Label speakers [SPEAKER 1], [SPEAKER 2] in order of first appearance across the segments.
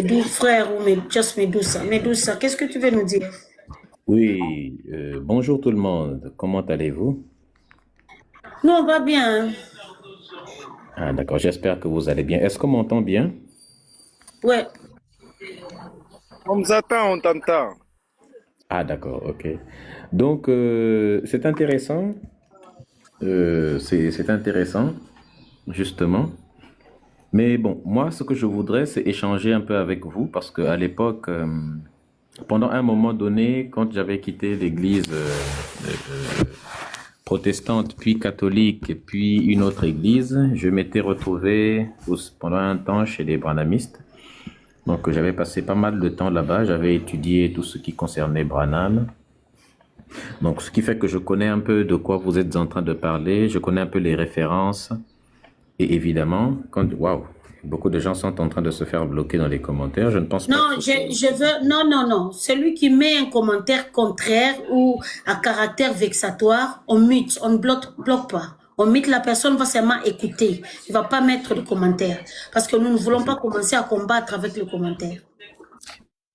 [SPEAKER 1] Frère ou just Medusa. Medusa, qu'est-ce que tu veux nous dire?
[SPEAKER 2] Oui, bonjour tout le monde. Comment allez-vous?
[SPEAKER 1] Nous, on va bien, hein?
[SPEAKER 2] Ah, d'accord, j'espère que vous allez bien. Est-ce qu'on m'entend bien?
[SPEAKER 1] Ouais.
[SPEAKER 3] On nous attend, on t'entend.
[SPEAKER 2] Ah, d'accord, ok. Donc, c'est intéressant. C'est intéressant, justement. Mais bon, moi, ce que je voudrais, c'est échanger un peu avec vous parce qu'à l'époque, pendant un moment donné, quand j'avais quitté l'église protestante, puis catholique, et puis une autre église, je m'étais retrouvé pendant un temps chez les branhamistes. Donc j'avais passé pas mal de temps là-bas, j'avais étudié tout ce qui concernait Branham. Donc ce qui fait que je connais un peu de quoi vous êtes en train de parler, je connais un peu les références. Et évidemment, quand waouh, beaucoup de gens sont en train de se faire bloquer dans les commentaires, je ne pense pas que
[SPEAKER 1] Non,
[SPEAKER 2] ce soit...
[SPEAKER 1] je veux, non, non, non. Celui qui met un commentaire contraire ou à caractère vexatoire, on mute, on ne bloque pas. On mute, la personne va seulement écouter. Il ne va pas mettre de commentaire. Parce que nous ne voulons pas commencer à combattre avec le commentaire.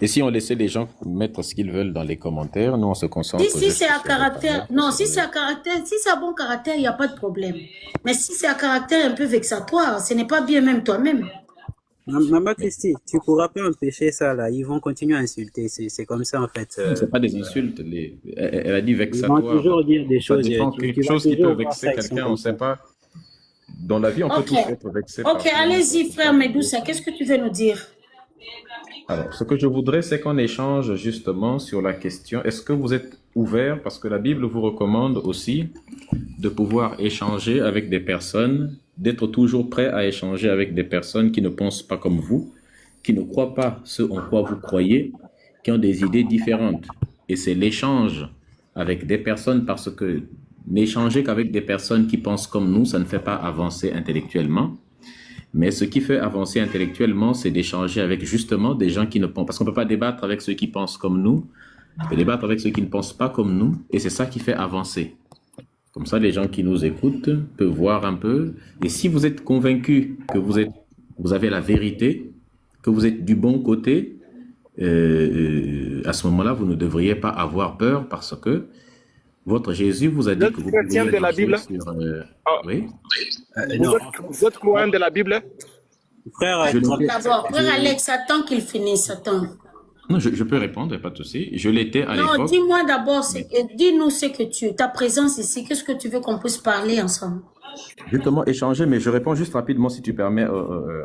[SPEAKER 2] Et si on laissait les gens mettre ce qu'ils veulent dans les commentaires, nous on se concentre
[SPEAKER 1] Si c'est
[SPEAKER 2] juste
[SPEAKER 1] à
[SPEAKER 2] sur le
[SPEAKER 1] caractère,
[SPEAKER 2] parler.
[SPEAKER 1] non, si c'est à caractère, si c'est à bon caractère, il n'y a pas de problème. Mais si c'est à caractère un peu vexatoire, ce n'est pas bien même toi-même.
[SPEAKER 4] Maman Christie, tu pourras pas empêcher ça là. Ils vont continuer à insulter. C'est comme ça en fait.
[SPEAKER 2] C'est pas des insultes. Elle a dit
[SPEAKER 4] Ils vont
[SPEAKER 2] vexatoire.
[SPEAKER 4] toujours dire des
[SPEAKER 2] Ça
[SPEAKER 4] choses.
[SPEAKER 2] dépend.
[SPEAKER 4] Tu
[SPEAKER 2] Quelque
[SPEAKER 4] vas
[SPEAKER 2] chose qui peut
[SPEAKER 4] toujours voir
[SPEAKER 2] vexer
[SPEAKER 4] ça. Ils sont
[SPEAKER 2] quelqu'un, on ne
[SPEAKER 4] comme
[SPEAKER 2] sait
[SPEAKER 4] ça.
[SPEAKER 2] pas. Dans la vie, on peut
[SPEAKER 1] Ok.
[SPEAKER 2] tous être vexés
[SPEAKER 1] Ok,
[SPEAKER 2] par tout le monde.
[SPEAKER 1] allez-y, frère Medusa, qu'est-ce que tu veux nous dire?
[SPEAKER 2] Alors, ce que je voudrais, c'est qu'on échange justement sur la question, est-ce que vous êtes ouvert, parce que la Bible vous recommande aussi de pouvoir échanger avec des personnes, d'être toujours prêt à échanger avec des personnes qui ne pensent pas comme vous, qui ne croient pas ce en quoi vous croyez, qui ont des idées différentes. Et c'est l'échange avec des personnes parce que n'échanger qu'avec des personnes qui pensent comme nous, ça ne fait pas avancer intellectuellement. Mais ce qui fait avancer intellectuellement, c'est d'échanger avec justement des gens qui ne pensent, parce qu'on ne peut pas débattre avec ceux qui pensent comme nous, on peut débattre avec ceux qui ne pensent pas comme nous, et c'est ça qui fait avancer. Comme ça, les gens qui nous écoutent peuvent voir un peu. Et si vous êtes convaincu que vous avez la vérité, que vous êtes du bon côté, à ce moment-là, vous ne devriez pas avoir peur parce que votre Jésus vous a
[SPEAKER 3] Vous
[SPEAKER 2] dit
[SPEAKER 3] êtes
[SPEAKER 2] que vous
[SPEAKER 3] chrétien
[SPEAKER 2] pourriez
[SPEAKER 3] de la
[SPEAKER 2] marcher
[SPEAKER 3] Bible?
[SPEAKER 2] sur...
[SPEAKER 3] Ah,
[SPEAKER 2] oui,
[SPEAKER 4] Non,
[SPEAKER 3] vous êtes croyant de la Bible?
[SPEAKER 4] frère,
[SPEAKER 2] je l'étais.
[SPEAKER 1] D'abord, frère
[SPEAKER 2] je-
[SPEAKER 1] Alex, attends qu'il finisse, attends.
[SPEAKER 2] Non, je peux répondre, pas de souci. Je l'étais à
[SPEAKER 1] Non,
[SPEAKER 2] l'époque.
[SPEAKER 1] dis-moi d'abord,
[SPEAKER 2] Mais
[SPEAKER 1] dis-nous ce que ta présence ici, qu'est-ce que tu veux qu'on puisse parler ensemble?
[SPEAKER 2] justement, échanger, mais je réponds juste rapidement, si tu permets,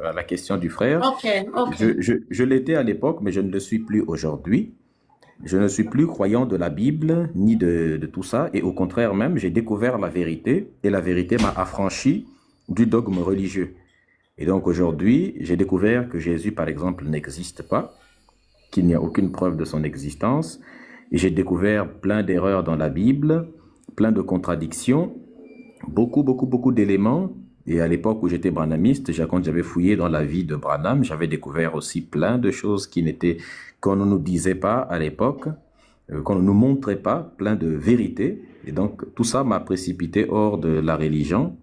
[SPEAKER 2] à la question du frère.
[SPEAKER 1] Ok, ok.
[SPEAKER 2] Je l'étais à l'époque, mais je ne le suis plus aujourd'hui. Je ne suis plus croyant de la Bible, ni de tout ça. Et au contraire même, j'ai découvert la vérité, et la vérité m'a affranchi du dogme religieux. Et donc aujourd'hui, j'ai découvert que Jésus, par exemple, n'existe pas, qu'il n'y a aucune preuve de son existence. Et j'ai découvert plein d'erreurs dans la Bible, plein de contradictions, beaucoup d'éléments. Et à l'époque où j'étais branhamiste, quand j'avais fouillé dans la vie de Branham, j'avais découvert aussi plein de choses qu'on ne nous disait pas à l'époque, qu'on ne nous montrait pas, plein de vérités. Et donc tout ça m'a précipité hors de la religion,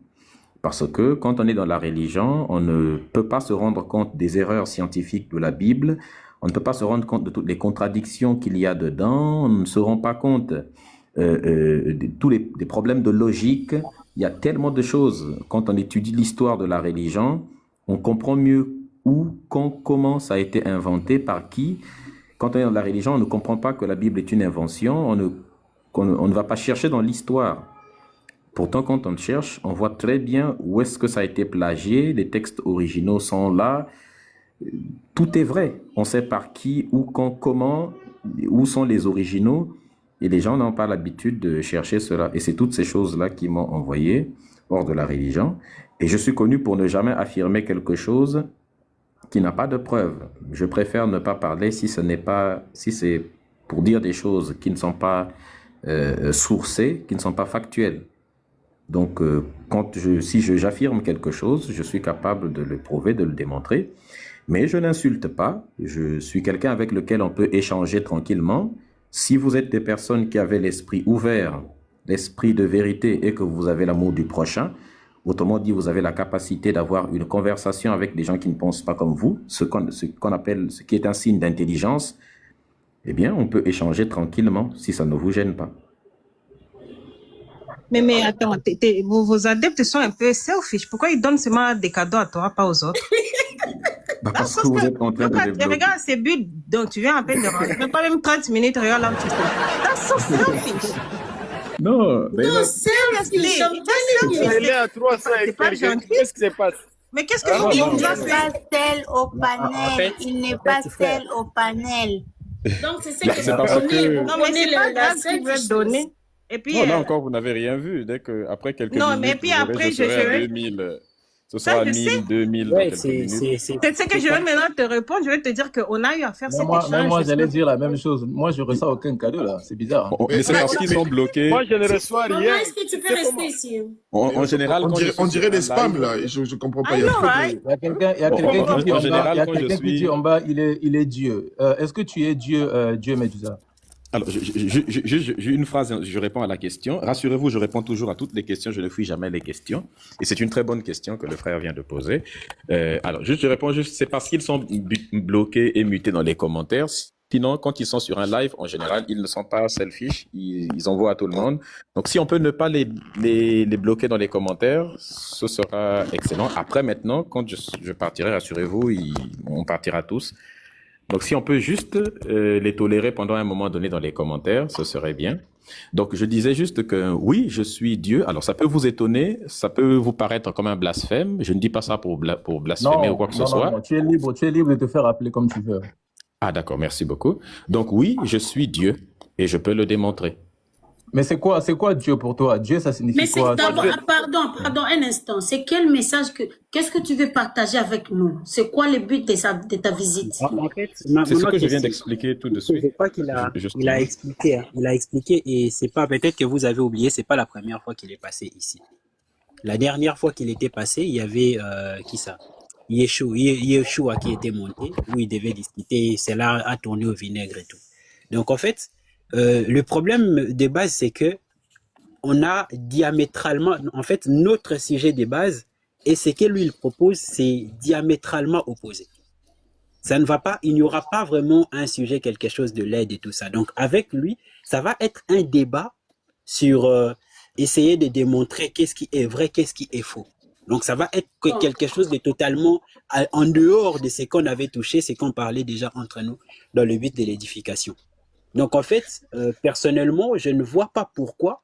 [SPEAKER 2] parce que quand on est dans la religion, on ne peut pas se rendre compte des erreurs scientifiques de la Bible, on ne peut pas se rendre compte de toutes les contradictions qu'il y a dedans, on ne se rend pas compte de tous des problèmes de logique. Il y a tellement de choses. Quand on étudie l'histoire de la religion, on comprend mieux où, quand, comment ça a été inventé, par qui. Quand on est dans la religion, on ne comprend pas que la Bible est une invention, on ne va pas chercher dans l'histoire. Pourtant, quand on cherche, on voit très bien où est-ce que ça a été plagié, les textes originaux sont là, tout est vrai. On sait par qui, où, quand, comment, où sont les originaux. Et les gens n'ont pas l'habitude de chercher cela. Et c'est toutes ces choses-là qui m'ont envoyé hors de la religion. Et je suis connu pour ne jamais affirmer quelque chose qui n'a pas de preuve. Je préfère ne pas parler si c'est pour dire des choses qui ne sont pas sourcées, qui ne sont pas factuelles. Donc, si j'affirme quelque chose, je suis capable de le prouver, de le démontrer. Mais je n'insulte pas. Je suis quelqu'un avec lequel on peut échanger tranquillement. Si vous êtes des personnes qui avaient l'esprit ouvert, l'esprit de vérité et que vous avez l'amour du prochain, Autrement dit, vous avez la capacité d'avoir une conversation avec des gens qui ne pensent pas comme vous, ce qu'on appelle, ce qui est un signe d'intelligence. Eh bien, on peut échanger tranquillement si ça ne vous gêne pas.
[SPEAKER 5] Mais attends, vos adeptes sont un peu selfish. Pourquoi ils donnent seulement des cadeaux à toi, pas aux autres?
[SPEAKER 2] Parce que vous êtes en train de développer.
[SPEAKER 5] Regarde ces buts, donc tu viens à peine de rentrer. Même pas même 30 minutes, regarde là où tu es. That's so selfish.
[SPEAKER 2] Non, mais
[SPEAKER 1] Non, selfish, I'm telling you.
[SPEAKER 3] Elle est à 300
[SPEAKER 5] C'est pas
[SPEAKER 3] hectares.
[SPEAKER 5] gentil.
[SPEAKER 3] Qu'est-ce qui se passe?
[SPEAKER 5] Mais qu'est-ce que
[SPEAKER 2] Ah,
[SPEAKER 5] vous
[SPEAKER 2] non,
[SPEAKER 5] dites?
[SPEAKER 6] Il
[SPEAKER 2] non,
[SPEAKER 5] Ça,
[SPEAKER 6] n'est
[SPEAKER 5] c'est-
[SPEAKER 6] pas seul au panel.
[SPEAKER 4] fait,
[SPEAKER 6] Il n'est
[SPEAKER 4] en
[SPEAKER 6] pas
[SPEAKER 4] fait, frère.
[SPEAKER 6] seul au panel.
[SPEAKER 1] Donc, c'est ce
[SPEAKER 7] Bah,
[SPEAKER 1] que
[SPEAKER 7] c'est
[SPEAKER 1] vous
[SPEAKER 7] parce
[SPEAKER 1] prenez.
[SPEAKER 7] que-
[SPEAKER 1] Vous
[SPEAKER 5] Non, mais
[SPEAKER 1] prenez
[SPEAKER 5] c'est pas
[SPEAKER 1] la
[SPEAKER 5] grave qu'ils veulent
[SPEAKER 1] selfishness.
[SPEAKER 5] donner. Et puis,
[SPEAKER 7] Non, là encore, vous n'avez rien vu. Dès que, après quelques
[SPEAKER 5] Non,
[SPEAKER 7] minutes,
[SPEAKER 5] mais puis
[SPEAKER 7] vous verrez,
[SPEAKER 5] après,
[SPEAKER 7] je serai à
[SPEAKER 5] je-
[SPEAKER 7] 2000. Ce
[SPEAKER 5] Ça,
[SPEAKER 7] sera
[SPEAKER 5] je
[SPEAKER 7] 1000,
[SPEAKER 5] sais.
[SPEAKER 7] 2000 dans
[SPEAKER 4] Ouais,
[SPEAKER 7] quelques minutes.
[SPEAKER 5] c'est ce que je vais maintenant te répondre. Je vais te dire qu'on a eu à faire cet
[SPEAKER 8] Même moi,
[SPEAKER 5] échange.
[SPEAKER 8] j'allais dire la même chose. Moi, je reçois aucun cadeau là. C'est bizarre.
[SPEAKER 7] Bon, mais c'est parce qu'ils sont bloqués.
[SPEAKER 3] Moi, je ne reçois
[SPEAKER 1] Comment
[SPEAKER 3] rien.
[SPEAKER 1] est-ce que tu peux
[SPEAKER 3] C'est
[SPEAKER 1] rester
[SPEAKER 3] comment?
[SPEAKER 1] ici?
[SPEAKER 7] En général,
[SPEAKER 9] on
[SPEAKER 7] quand
[SPEAKER 9] dirait,
[SPEAKER 7] je suis
[SPEAKER 9] on dirait
[SPEAKER 7] sur
[SPEAKER 9] des
[SPEAKER 7] un
[SPEAKER 9] spams
[SPEAKER 7] live-
[SPEAKER 9] là, et je comprends pas.
[SPEAKER 5] I
[SPEAKER 9] Il y a
[SPEAKER 5] know,
[SPEAKER 9] trop de-
[SPEAKER 5] right?
[SPEAKER 8] Il y a quelqu'un qui dit
[SPEAKER 7] en
[SPEAKER 8] en bas,
[SPEAKER 7] général,
[SPEAKER 8] il y a
[SPEAKER 7] quand je
[SPEAKER 8] quelqu'un qui
[SPEAKER 7] suis-
[SPEAKER 8] dit en bas, il est Dieu. Est-ce que tu es Dieu, Dieu Médusa?
[SPEAKER 2] Alors, j'ai une phrase, je réponds à la question. Rassurez-vous, je réponds toujours à toutes les questions, je ne fuis jamais les questions. Et c'est une très bonne question que le frère vient de poser. Alors, je réponds juste, c'est parce qu'ils sont bloqués et mutés dans les commentaires. Sinon, quand ils sont sur un live, en général, ils ne sont pas selfish, ils envoient à tout le monde. Donc, si on peut ne pas les bloquer dans les commentaires, ce sera excellent. Après, maintenant, quand je partirai, rassurez-vous, on partira tous. Donc, si on peut juste les tolérer pendant un moment donné dans les commentaires, ce serait bien. Donc, je disais juste que oui, je suis Dieu. Alors, ça peut vous étonner, ça peut vous paraître comme un blasphème. Je ne dis pas ça pour blasphémer ou quoi que ce soit.
[SPEAKER 8] non, tu es libre de te faire appeler comme tu veux.
[SPEAKER 2] Ah, d'accord, merci beaucoup. Donc, oui, je suis Dieu et je peux le démontrer.
[SPEAKER 8] Mais c'est quoi Dieu pour toi? Dieu, ça signifie
[SPEAKER 1] Mais c'est
[SPEAKER 8] quoi?
[SPEAKER 1] d'abord, pardon, un instant. C'est quel message qu'est-ce que tu veux partager avec nous? C'est quoi le but de ta visite?
[SPEAKER 4] En fait,
[SPEAKER 2] C'est ce que je viens d'expliquer tout de suite.
[SPEAKER 4] Je crois qu'il a, il a expliqué. Hein. Il a expliqué et c'est pas, peut-être que vous avez oublié, c'est pas la première fois qu'il est passé ici. La dernière fois qu'il était passé, il y avait, qui ça? Yeshua qui était monté, où il devait discuter, cela a tourné au vinaigre et tout. Donc en fait, le problème de base, c'est que on a diamétralement, en fait, notre sujet de base et ce que lui il propose, c'est diamétralement opposé. Ça ne va pas, il n'y aura pas vraiment un sujet, quelque chose de laid et tout ça. Donc avec lui, ça va être un débat sur essayer de démontrer qu'est-ce qui est vrai, qu'est-ce qui est faux. Donc ça va être quelque chose de totalement en dehors de ce qu'on avait touché, ce qu'on parlait déjà entre nous dans le but de l'édification. Donc en fait, personnellement, je ne vois pas pourquoi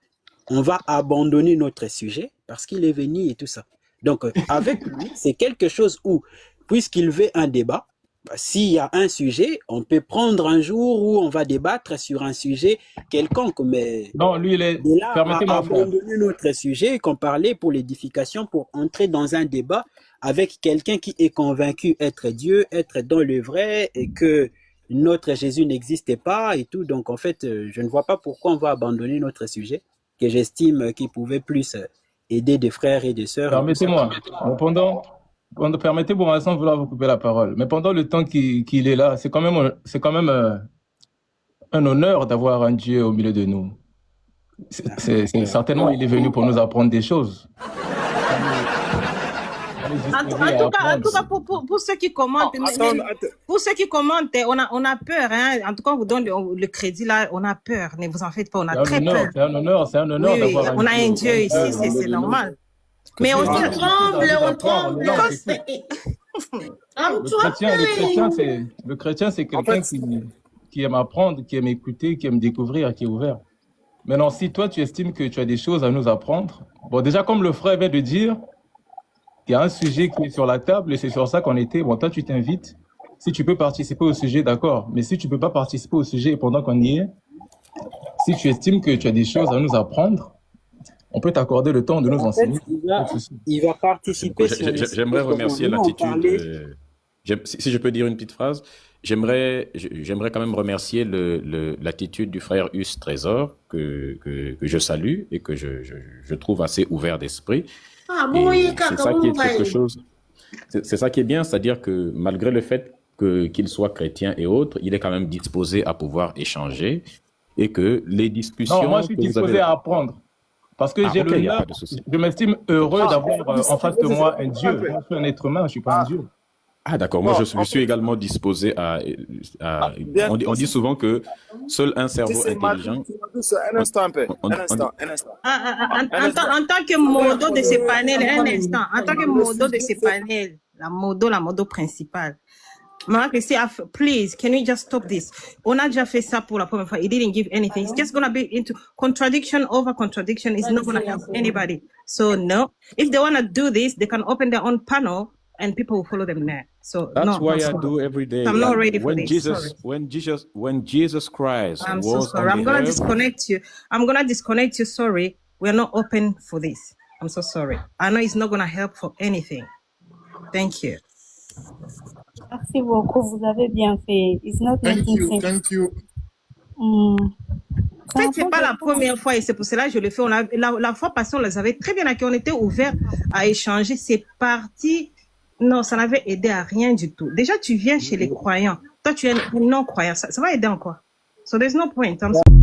[SPEAKER 4] on va abandonner notre sujet parce qu'il est venu et tout ça. Donc avec lui, c'est quelque chose où, puisqu'il veut un débat, bah, s'il y a un sujet, on peut prendre un jour où on va débattre sur un sujet quelconque, mais
[SPEAKER 8] Non, lui, il est.
[SPEAKER 4] de là à
[SPEAKER 8] Permettez-moi, frère.
[SPEAKER 4] abandonner notre sujet, qu'on parlait pour l'édification, pour entrer dans un débat avec quelqu'un qui est convaincu être Dieu, être dans le vrai et que notre Jésus n'existait pas et tout. Donc en fait, je ne vois pas pourquoi on va abandonner notre sujet, que j'estime qu'il pouvait plus aider des frères et des sœurs.
[SPEAKER 8] Permettez-moi. Permettez-moi, sans vouloir vous couper la parole. Mais pendant le temps qu'il est là, c'est quand même un honneur d'avoir un Dieu au milieu de nous. Certainement, il est venu pour nous apprendre des choses.
[SPEAKER 5] En tout cas, pour ceux qui commentent, pour ceux qui commentent, on a peur. Hein. En tout cas, on vous donne le crédit là, on a peur. Ne vous en faites pas, on a très peur.
[SPEAKER 8] C'est un honneur
[SPEAKER 5] Oui,
[SPEAKER 8] d'avoir
[SPEAKER 5] on a un Dieu ici, c'est normal. Mais
[SPEAKER 1] On tremble.
[SPEAKER 8] Le chrétien, c'est quelqu'un qui aime apprendre, qui aime écouter, qui aime découvrir, qui est ouvert. Maintenant, si toi, tu estimes que tu as des choses à nous apprendre, bon, déjà, comme le frère vient de dire, il y a un sujet qui est sur la table et c'est sur ça qu'on était. Bon, toi, tu t'invites. Si tu peux participer au sujet, d'accord. Mais si tu peux pas participer au sujet pendant qu'on y est, si tu estimes que tu as des choses à nous apprendre, on peut t'accorder le temps de nous enseigner.
[SPEAKER 4] Il va participer.
[SPEAKER 2] J'aimerais remercier l'attitude. Si je peux dire une petite phrase, j'aimerais quand même remercier l'attitude du frère Us Trésor que je salue et que je trouve assez ouvert d'esprit. C'est ça qui est quelque chose. C'est ça qui est bien, c'est-à-dire que malgré le fait qu'il soit chrétien et autres, il est quand même disposé à pouvoir échanger et que les discussions.
[SPEAKER 8] Non, moi je suis disposé à apprendre. Parce que
[SPEAKER 7] Ah,
[SPEAKER 8] j'ai
[SPEAKER 7] ok, il n'y a
[SPEAKER 8] l'honneur,
[SPEAKER 7] pas de souci.
[SPEAKER 8] je m'estime heureux d'avoir en face de moi un Dieu. Moi, je suis un être humain, je ne suis pas un Dieu.
[SPEAKER 7] Ah, d'accord. Moi, je suis également disposé on dit souvent que seul un cerveau intelligent.
[SPEAKER 3] Un instant un peu.
[SPEAKER 7] on-
[SPEAKER 3] Un
[SPEAKER 7] on-
[SPEAKER 3] instant. Un instant.
[SPEAKER 5] En tant que modo de ces panels, un instant, en tant que modo de ces panels, la modo principale. Maman Christie, please, can we just stop this? On a déjà fait ça pour la première fois. It didn't give anything. It's just going to be into contradiction over contradiction. It's not going to help anybody. So no, if they want to do this, they can open their own panel and people will follow them there. So
[SPEAKER 7] That's
[SPEAKER 5] no,
[SPEAKER 7] why
[SPEAKER 5] no,
[SPEAKER 7] I
[SPEAKER 5] sorry.
[SPEAKER 7] do every day.
[SPEAKER 5] I'm not
[SPEAKER 7] Like,
[SPEAKER 5] ready for
[SPEAKER 7] when
[SPEAKER 5] this.
[SPEAKER 7] Jesus,
[SPEAKER 5] Sorry.
[SPEAKER 7] when Jesus Christ
[SPEAKER 5] I'm so
[SPEAKER 7] was
[SPEAKER 5] sorry.
[SPEAKER 7] on
[SPEAKER 5] I'm
[SPEAKER 7] the
[SPEAKER 5] going to
[SPEAKER 7] earth,
[SPEAKER 5] disconnect you. I'm going to disconnect you. Sorry. We're not open for this. I'm so sorry. I know it's not going to help for anything. Thank you.
[SPEAKER 6] Merci beaucoup, vous avez bien fait. It's not making sense.
[SPEAKER 9] Thank you.
[SPEAKER 5] En fait, c'est pas la première fois et c'est pour cela que je le fais. La fois passée, on les avait très bien accueillis. On était ouverts à échanger. C'est parti. Non, ça n'avait aidé à rien du tout. Déjà, tu viens chez les croyants. Toi, tu es un non-croyant. Ça va aider en quoi? So there's no point. I'm sorry.